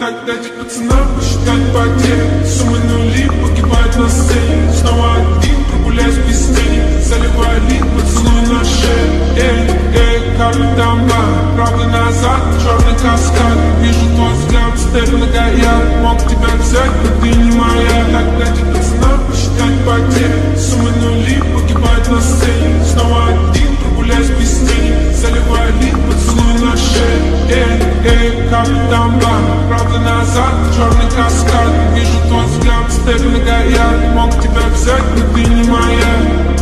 Так дайте пацанам посчитать потери. Суммы нули погибают на сцене. Снова один, прогуляюсь без тени. Заливаю лик, поцелуй на шее. Карты дамба, правый назад, черный каскад. Вижу твой взгляд, стель многояд. Мог тебя взять, но ты не моя. Так дайте пацанам посчитать потери. Суммы нули погибают на сцене. Снова один, прогуляюсь без тени. Заливаю лик, поцелуй на шее. Карты дамба, правый назад, черный каскад. Вижу твой взгляд, стель многояд. Мог тебя взять, но ты не моя.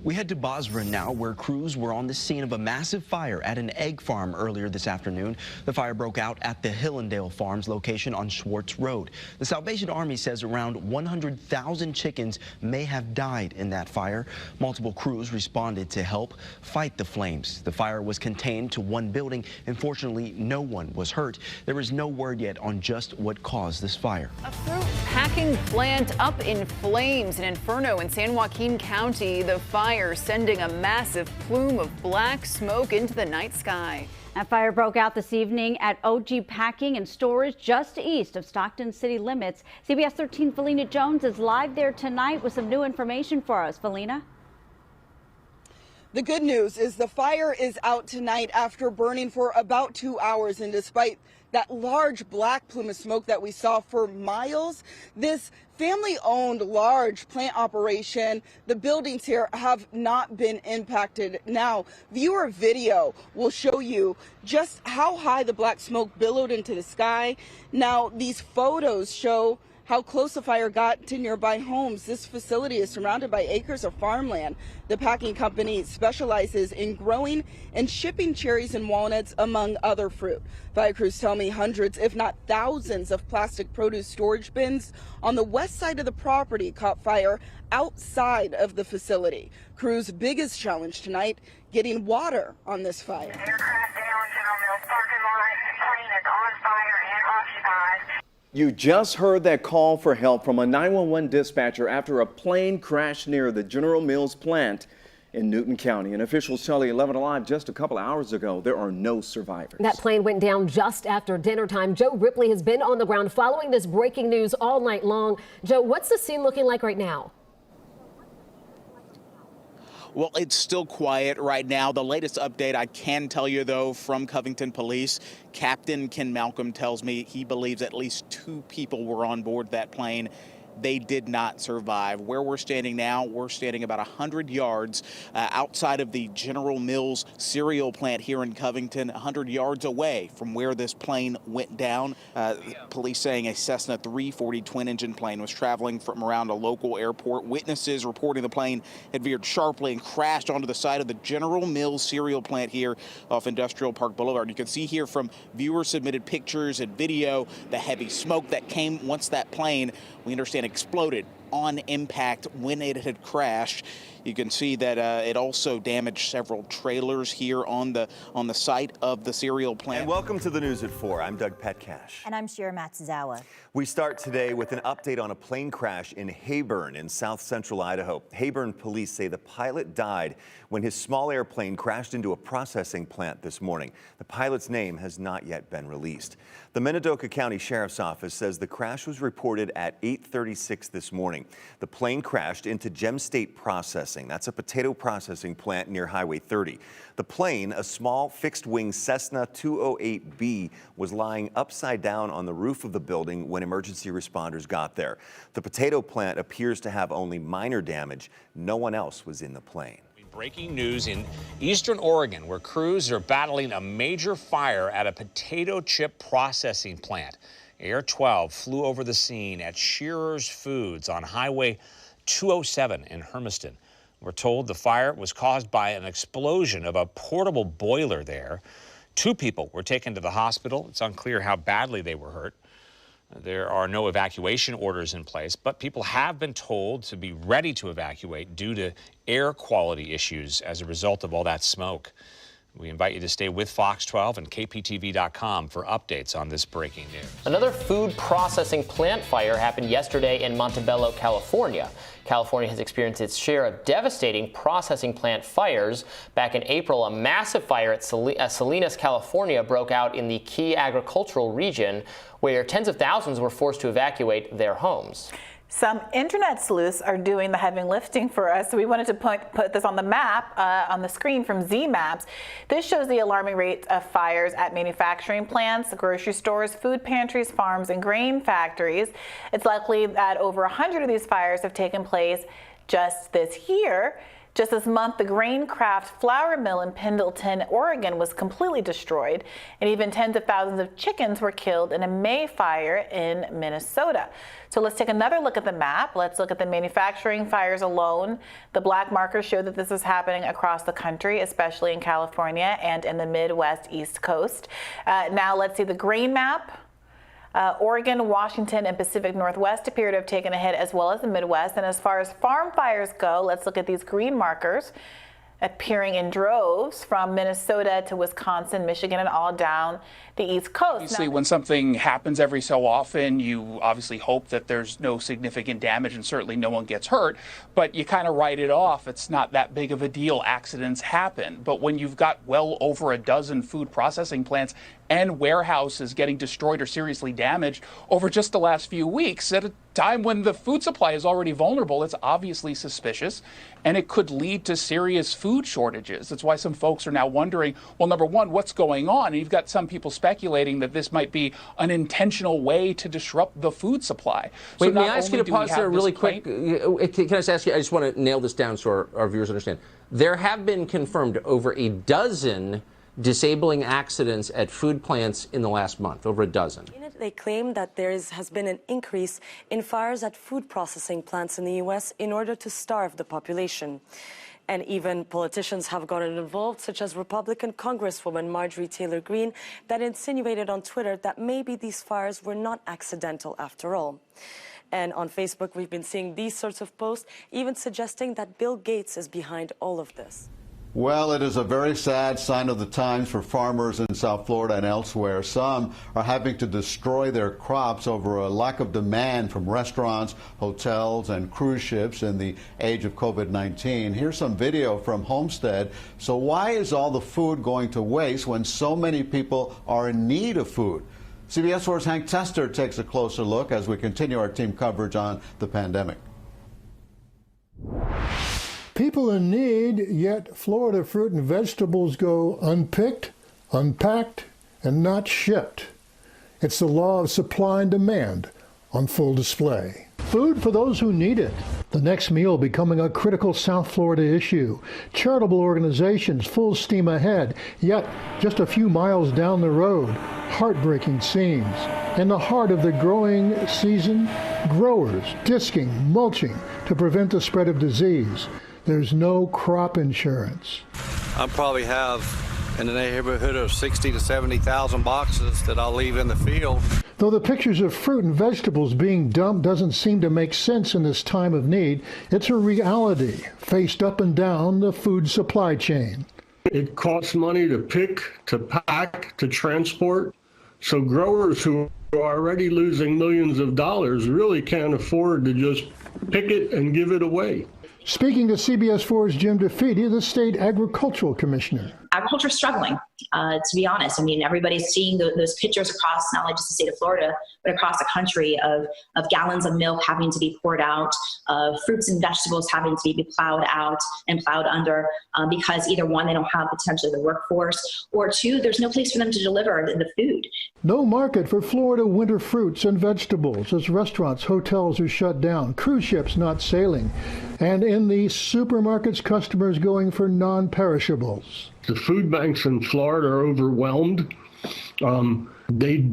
We head to Bosra now, where crews were on the scene of a massive fire at an egg farm earlier this afternoon. The fire broke out at the Hillendale Farms location on Schwartz Road. The Salvation Army says around 100,000 chickens may have died in that fire. Multiple crews responded to help fight the flames. The fire was contained to one building, and fortunately no one was hurt. There is no word yet on just what caused this fire. A fruit packing plant up in flames, an inferno in San Joaquin County. The fire sending a massive plume of black smoke into the night sky. That fire broke out this evening at OG Packing and Storage just east of Stockton city limits. CBS 13 Felina Jones is live there tonight with some new information for us. Felina? The good news is the fire is out tonight after burning for about 2 hours, and despite that large black plume of smoke that we saw for miles, this family-owned large plant operation, the buildings here have not been impacted. Now, viewer video will show you just how high the black smoke billowed into the sky. Now, these photos show how close the fire got to nearby homes. This facility is surrounded by acres of farmland. The packing company specializes in growing and shipping cherries and walnuts, among other fruit. Fire crews tell me hundreds, if not thousands, of plastic produce storage bins on the west side of the property caught fire outside of the facility. Crews' biggest challenge tonight, getting water on this fire. Aircraft down, General Mills parking lot. Plane is on fire and occupied. You just heard that call for help from a 911 dispatcher after a plane crashed near the General Mills plant in Newton County. And officials tell 11 Alive just a couple of hours ago there are no survivors. That plane went down just after dinner time. Joe Ripley has been on the ground following this breaking news all night long. Joe, what's the scene looking like right now? Well, it's still quiet right now. The latest update I can tell you, though, from Covington Police, Captain Ken Malcolm tells me he believes at least 2 people were on board that plane. They did not survive. Where we're standing now, we're standing about 100 yards outside of the General Mills cereal plant here in Covington, 100 yards away from where this plane went down. Police saying a Cessna 340 twin-engine plane was traveling from around a local airport. Witnesses reporting the plane had veered sharply and crashed onto the side of the General Mills cereal plant here off Industrial Park Boulevard. You can see here from viewer-submitted pictures and video the heavy smoke that came once that plane, we understand, exploded on impact when it had crashed. You can see that it also damaged several trailers here on the site of the cereal plant. And welcome to the News at 4. I'm Doug Petcash. And I'm Shira Matsuzawa. We start today with an update on a plane crash in Hayburn in south central Idaho. Hayburn police say the pilot died when his small airplane crashed into a processing plant this morning. The pilot's name has not yet been released. The Minidoka County Sheriff's Office says the crash was reported at 8:36 this morning. The plane crashed into Gem State Processing. That's a potato processing plant near Highway 30. The plane, a small fixed-wing Cessna 208B, was lying upside down on the roof of the building when emergency responders got there. The potato plant appears to have only minor damage. No one else was in the plane. Breaking news in eastern Oregon, where crews are battling a major fire at a potato chip processing plant. Air 12 flew over the scene at Shearer's Foods on Highway 207 in Hermiston. We're told the fire was caused by an explosion of a portable boiler there. 2 people were taken to the hospital. It's unclear how badly they were hurt. There are no evacuation orders in place, but people have been told to be ready to evacuate due to air quality issues as a result of all that smoke. We invite you to stay with Fox 12 and KPTV.com for updates on this breaking news. Another food processing plant fire happened yesterday in Montebello, California. California has experienced its share of devastating processing plant fires. Back in April, a massive fire at Salinas, California broke out in the key agricultural region, where tens of thousands were forced to evacuate their homes. Some internet sleuths are doing the heavy lifting for us, so we wanted to put this on the map on the screen from Z-Maps. This shows the alarming rate of fires at manufacturing plants, grocery stores, food pantries, farms, and grain factories. It's likely that over 100 of these fires have taken place just this year. Just this month, the Graincraft flour mill in Pendleton, Oregon was completely destroyed, and even tens of thousands of chickens were killed in a May fire in Minnesota. So let's take another look at the map. Let's look at the manufacturing fires alone. The black markers show that this is happening across the country, especially in California and in the Midwest East Coast. Now let's see the grain map. Oregon, Washington, and Pacific Northwest appear to have taken a hit, as well as the Midwest. And as far as farm fires go, let's look at these green markers appearing in droves from Minnesota to Wisconsin, Michigan, and all down the East Coast. Obviously, when something happens every so often, you obviously hope that there's no significant damage and certainly no one gets hurt, but you kind of write it off. It's not that big of a deal. Accidents happen. But when you've got well over a dozen food processing plants and warehouses getting destroyed or seriously damaged over just the last few weeks, at a time when the food supply is already vulnerable, it's obviously suspicious, and it could lead to serious food shortages. That's why some folks are now wondering, well, number one, what's going on? And you've got some people speculating that this might be an intentional way to disrupt the food supply. Wait, may I ask you to pause there really quick? Can I just ask you, I just want to nail this down so our viewers understand. There have been confirmed over a dozen disabling accidents at food plants in the last month, over a dozen. They claim that there has been an increase in fires at food processing plants in the U.S. in order to starve the population. And even politicians have gotten involved, such as Republican Congresswoman Marjorie Taylor Greene, that insinuated on Twitter that maybe these fires were not accidental after all. And on Facebook, we've been seeing these sorts of posts, even suggesting that Bill Gates is behind all of this. Well, it is a very sad sign of the times for farmers in South Florida and elsewhere. Some are having to destroy their crops over a lack of demand from restaurants, hotels, and cruise ships in the age of COVID-19. Here's some video from Homestead. So why is all the food going to waste when so many people are in need of food? CBS 4's Hank Tester takes a closer look as we continue our team coverage on the pandemic. People in need, yet Florida fruit and vegetables go unpicked, unpacked, and not shipped. It's the law of supply and demand on full display. Food for those who need it. The next meal becoming a critical South Florida issue. Charitable organizations full steam ahead, yet just a few miles down the road, heartbreaking scenes. In the heart of the growing season, growers disking, mulching to prevent the spread of disease. There's no crop insurance. I probably have in the neighborhood of 60 to 70,000 boxes that I'll leave in the field. Though the pictures of fruit and vegetables being dumped doesn't seem to make sense in this time of need, it's a reality faced up and down the food supply chain. It costs money to pick, to pack, to transport. So growers who are already losing millions of dollars really can't afford to just pick it and give it away. Speaking to CBS 4's Jim DeFede, the state agricultural commissioner. Agriculture is struggling, to be honest. I mean, everybody's seeing those pictures across not only just the state of Florida, but across the country of gallons of milk having to be poured out, of fruits and vegetables having to be plowed out and plowed under because either one, they don't have potentially the workforce, or two, there's no place for them to deliver the food. No market for Florida winter fruits and vegetables as restaurants, hotels are shut down, cruise ships not sailing, and in the supermarkets, customers going for non-perishables. The food banks in Florida are overwhelmed. They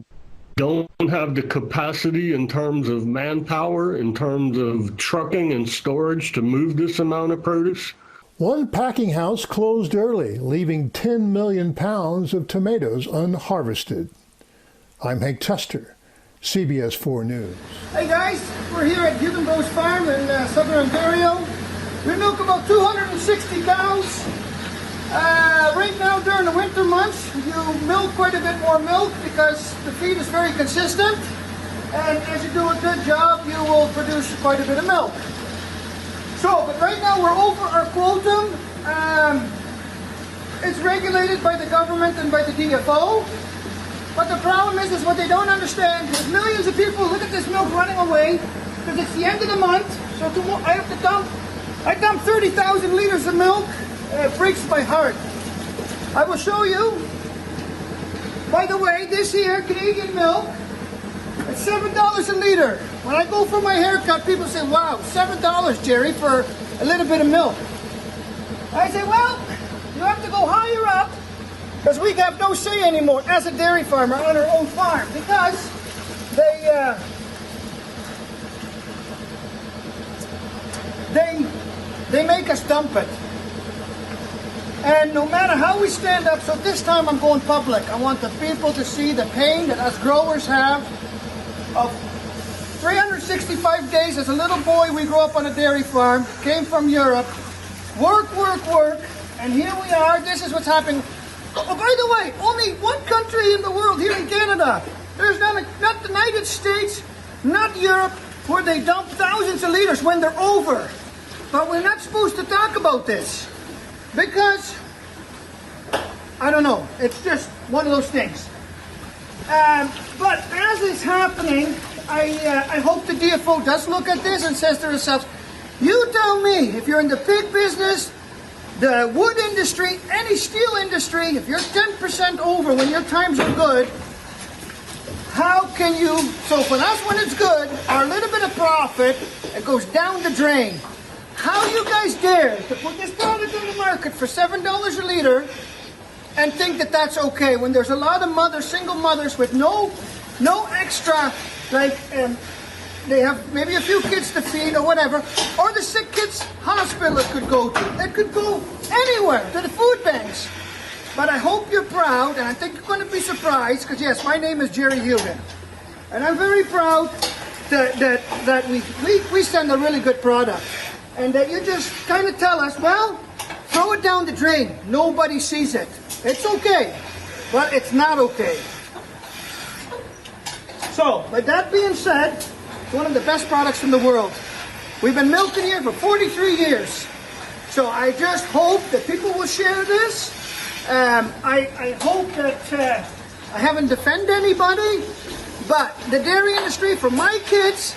don't have the capacity in terms of manpower, in terms of trucking and storage to move this amount of produce. One packing house closed early, leaving 10 million pounds of tomatoes unharvested. I'm Hank Tester, CBS 4 News. Hey guys, we're here at Hugenbos Farm in southern Ontario. We milk about 260 cows. Right now during the winter months, you milk quite a bit more milk because the feed is very consistent. And as you do a good job, you will produce quite a bit of milk. So, but right now we're over our quota. It's regulated by the government and by the DFO. But the problem is what they don't understand is millions of people look at this milk running away because it's the end of the month. So I have to dump 30,000 liters of milk. It breaks my heart. I will show you. By the way, this here, Canadian milk, it's $7 a liter. When I go for my haircut, people say, wow, $7, Jerry, for a little bit of milk. I say, well, you have to go higher up because we have no say anymore as a dairy farmer on our own farm because they make us dump it. And no matter how we stand up, so this time I'm going public. I want the people to see the pain that us growers have of 365 days. As a little boy, we grew up on a dairy farm, came from Europe, work, and here we are. This is what's happening. Oh, by the way, only one country in the world here in Canada. There's not the United States, not Europe, where they dump thousands of liters when they're over. But we're not supposed to talk about this because, I don't know, it's just one of those things. But as it's happening, I hope the DFO does look at this and says to themselves, you tell me, if you're in the pig business, the wood industry, any steel industry, if you're 10% over when your times are good, how can you, so for us when it's good, our little bit of profit, it goes down the drain. How you guys dare to put this product on the market for $7 a liter and think that that's okay when there's a lot of mothers, single mothers with no extra, like they have maybe a few kids to feed or whatever, or the sick kids hospital it could go to. It could go anywhere, to the food banks. But I hope you're proud, and I think you're going to be surprised, because yes, my name is Jerry Hugen. And I'm very proud that we send a really good product. And that you just kind of tell us, well, throw it down the drain. Nobody sees it. It's okay. Well, it's not okay. So, with that being said, it's one of the best products in the world. We've been milking here for 43 years. So I just hope that people will share this. I hope that I haven't defended anybody, but the dairy industry, for my kids,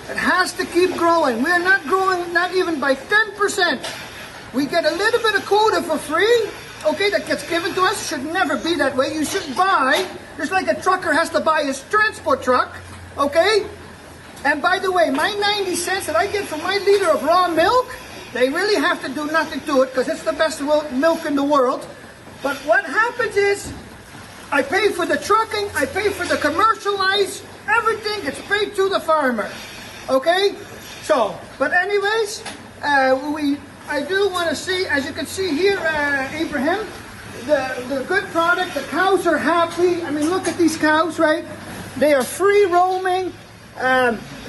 it has to keep growing. We are not growing, not even by 10%. We get a little bit of quota for free, okay, that gets given to us. It should never be that way. You should buy, just like a trucker has to buy his transport truck, okay? And by the way, my 90 cents that I get for my liter of raw milk, they really have to do nothing to it because it's the best milk in the world. But what happens is, I pay for the trucking, I pay for the commercialized, everything gets paid to the farmer. Okay, so, but anyways, I do want to see, as you can see here, Abraham, the good product. The cows are happy. I mean, look at these cows, right? They are free roaming.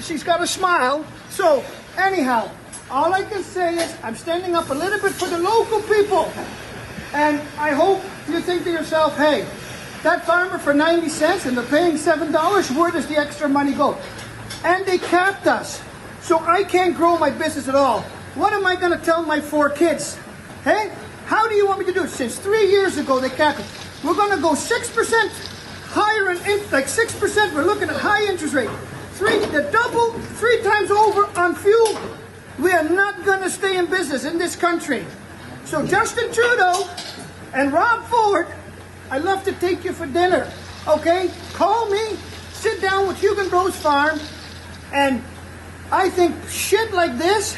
She's got a smile. So, anyhow, all I can say is I'm standing up a little bit for the local people. And I hope you think to yourself, hey, that farmer for 90 cents and they're paying $7, where does the extra money go? And they capped us. So I can't grow my business at all. What am I going to tell my 4 kids? Hey, how do you want me to do it? Since 3 years ago, they capped us. We're going to go 6% higher, like 6%. We're looking at high interest rate. The double, 3 times over on fuel. We are not going to stay in business in this country. So Justin Trudeau and Rob Ford, I'd love to take you for dinner. Okay? Call me, sit down with Hugen Bros Farm. And I think shit like this,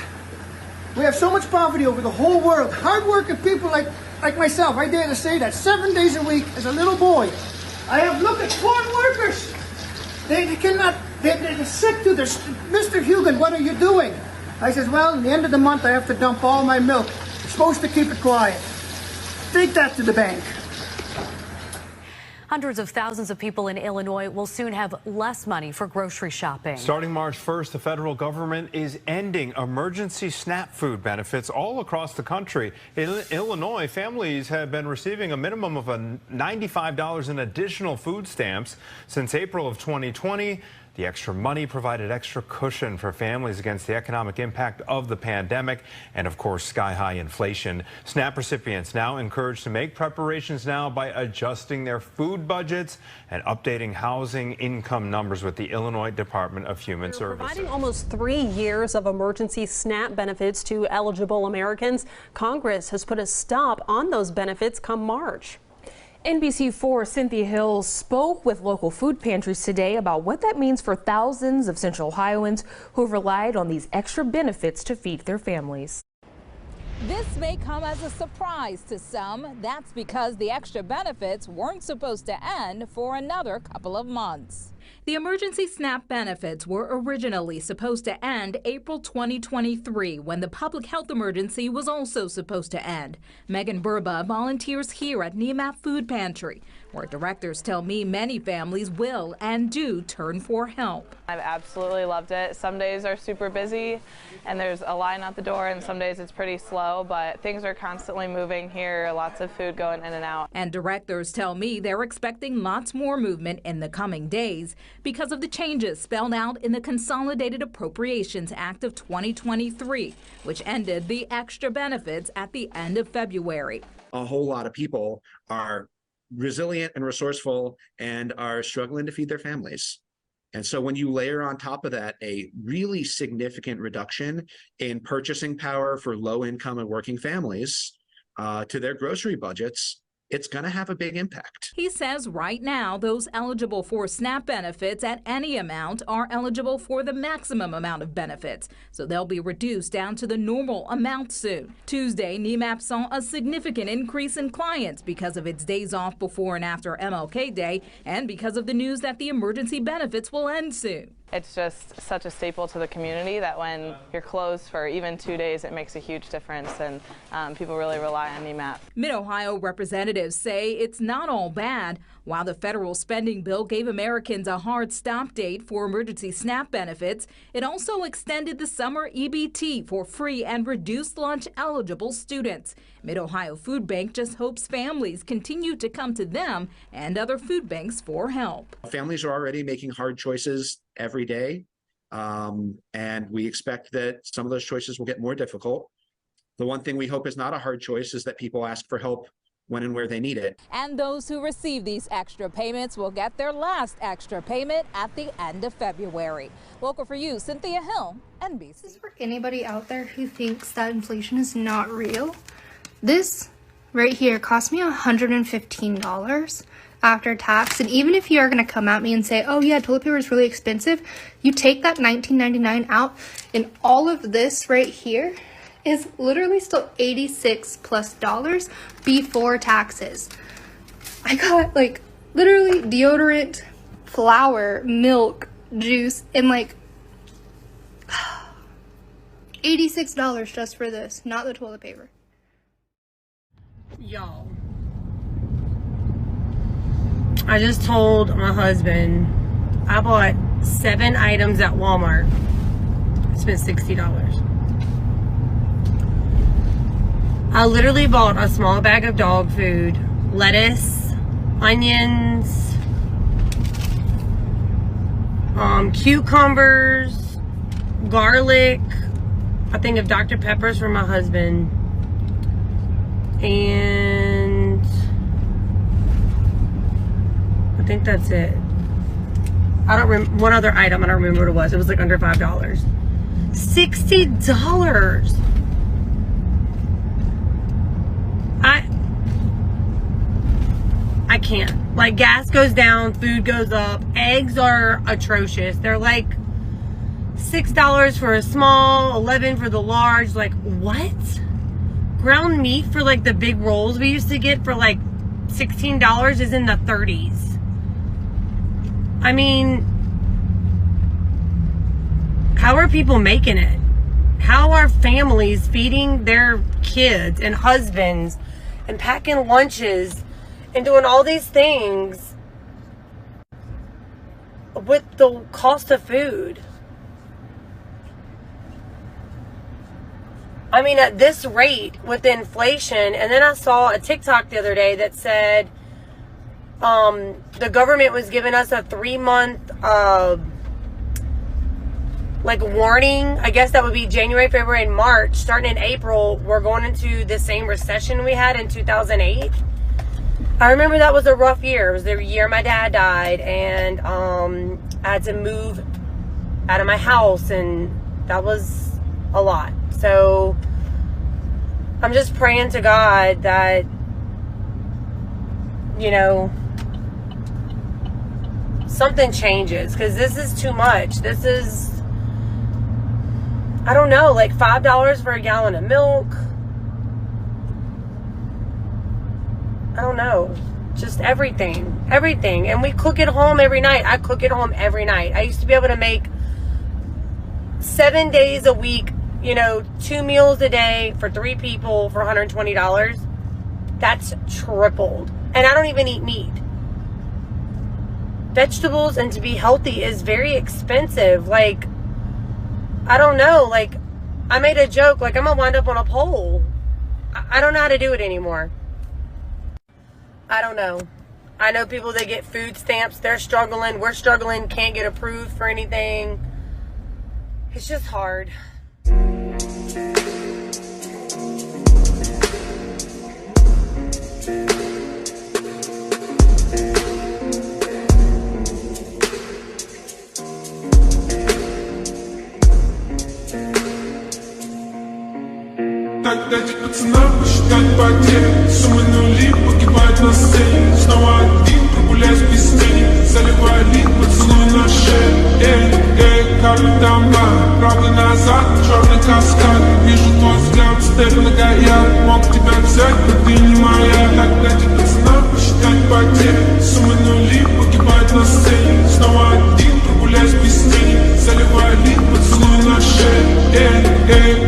we have so much poverty over the whole world. Hard-working people like myself, I dare to say that 7 days a week as a little boy. I have looked at farm workers. They're sick to this. Mr. Hugen, what are you doing? I says, well, at the end of the month, I have to dump all my milk. You're supposed to keep it quiet. Take that to the bank. Hundreds of thousands of people in Illinois will soon have less money for grocery shopping. Starting March 1st, the federal government is ending emergency SNAP food benefits all across the country. In Illinois, families have been receiving a minimum of $95 in additional food stamps since April of 2020. The extra money provided extra cushion for families against the economic impact of the pandemic and, of course, sky-high inflation. SNAP recipients now encouraged to make preparations now by adjusting their food budgets and updating housing income numbers with the Illinois Department of Human Services. Providing almost 3 years of emergency SNAP benefits to eligible Americans, Congress has put a stop on those benefits come March. NBC4 Cynthia Hill spoke with local food pantries today about what that means for thousands of Central Ohioans who have relied on these extra benefits to feed their families. This may come as a surprise to some. That's because the extra benefits weren't supposed to end for another couple of months. The emergency SNAP benefits were originally supposed to end April 2023, when the public health emergency was also supposed to end. Megan Burba volunteers here at NEMAP Food Pantry, where directors tell me many families will and do turn for help. I've absolutely loved it. Some days are super busy and there's a line out the door, and some days it's pretty slow, but things are constantly moving here, lots of food going in and out. And directors tell me they're expecting lots more movement in the coming days because of the changes spelled out in the Consolidated Appropriations Act of 2023, which ended the extra benefits at the end of February. A whole lot of people are resilient and resourceful and are struggling to feed their families. And so when you layer on top of that a really significant reduction in purchasing power for low income and working families to their grocery budgets, it's going to have a big impact. He says right now those eligible for SNAP benefits at any amount are eligible for the maximum amount of benefits, so they'll be reduced down to the normal amount soon. Tuesday, NEMAP saw a significant increase in clients because of its days off before and after MLK Day and because of the news that the emergency benefits will end soon. It's just such a staple to the community that when you're closed for even 2 days, it makes a huge difference, and people really rely on NEMAP. Mid-Ohio representatives say it's not all bad. While the federal spending bill gave Americans a hard stop date for emergency SNAP benefits, it also extended the summer EBT for free and reduced lunch eligible students. Mid-Ohio Food Bank just hopes families continue to come to them and other food banks for help. Families are already making hard choices every day, and we expect that some of those choices will get more difficult. The one thing we hope is not a hard choice is that people ask for help when and where they need it. And those who receive these extra payments will get their last extra payment at the end of February. Local for you, Cynthia Hill, NBC. This is for anybody out there who thinks that inflation is not real. This right here cost me $115 after tax, and even if you are going to come at me and say, oh yeah, toilet paper is really expensive, you take that $19.99 out and all of this right here is literally still $86+ before taxes. I got like literally deodorant, flour, milk, juice, and like $86 just for this, not the toilet paper. Y'all, I just told my husband I bought 7 items at Walmart. I spent $60. I literally bought a small bag of dog food, lettuce, onions, cucumbers, garlic, a thing of Dr. Peppers for my husband, and I think that's it. I don't remember one other item. I don't remember what it was. It was like under $5. $60. I can't. Like, gas goes down, food goes up, eggs are atrocious. They're like $6 for a small, $11 for the large. Like, what? Ground meat for like the big rolls we used to get for like $16 is in the 30s. I mean, how are people making it? How are families feeding their kids and husbands and packing lunches and doing all these things with the cost of food. I mean, at this rate with the inflation, and then I saw a TikTok the other day that said the government was giving us a 3-month like warning. I guess that would be January, February, and March. Starting in April, we're going into the same recession we had in 2008. I remember that was a rough year. It was the year my dad died, and I had to move out of my house, and that was a lot. So I'm just praying to God that, you know, something changes, because this is too much. This is, I don't know, like $5 for a gallon of milk. I don't know. Just everything. Everything. And we cook at home every night. I cook at home every night. I used to be able to make 7 days a week, you know, 2 meals a day for 3 people for $120. That's tripled. And I don't even eat meat. Vegetables and to be healthy is very expensive. Like, I don't know. Like, I made a joke, like, I'm gonna wind up on a pole. I don't know how to do it anymore. I don't know. I know people that get food stamps. They're struggling. We're struggling. Can't get approved for anything. It's just hard. Так дайте пацанам посчитать потери. Суммы нули погибают на сцене. Снова один прогуляюсь без тени. Заливаю лик, поцелуй на шее. Карты дома, правда назад, черный каскад. Вижу твой взгляд, стель многояд. Мог тебя взять, но ты не моя. Так дайте пацанам посчитать потери. Суммы нули погибают на сцене. Снова один прогуляюсь без тени. Заливаю лик, поцелуй на шее.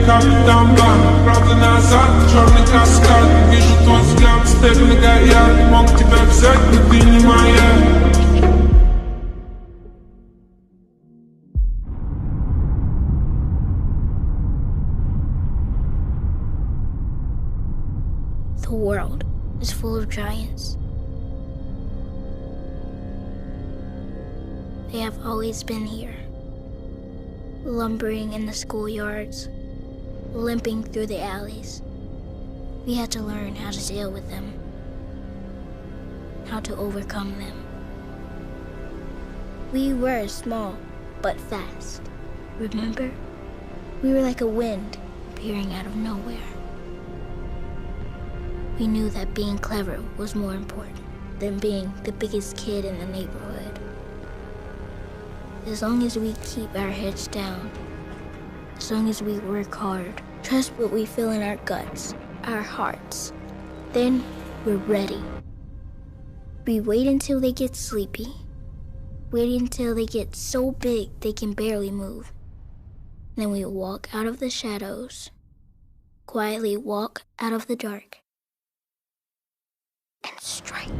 Карты дома, правда назад, черный каскад. Вижу твой взгляд, степь многояд. Мог тебя взять, но ты не моя. The world is full of giants. They have always been here, lumbering in the schoolyards, limping through the alleys. We had to learn how to deal with them, how to overcome them. We were small, but fast. Remember? We were like a wind appearing out of nowhere. We knew that being clever was more important than being the biggest kid in the neighborhood. As long as we keep our heads down, as long as we work hard, trust what we feel in our guts, our hearts, then we're ready. We wait until they get sleepy, wait until they get so big they can barely move. Then we walk out of the shadows, quietly walk out of the dark, and strike.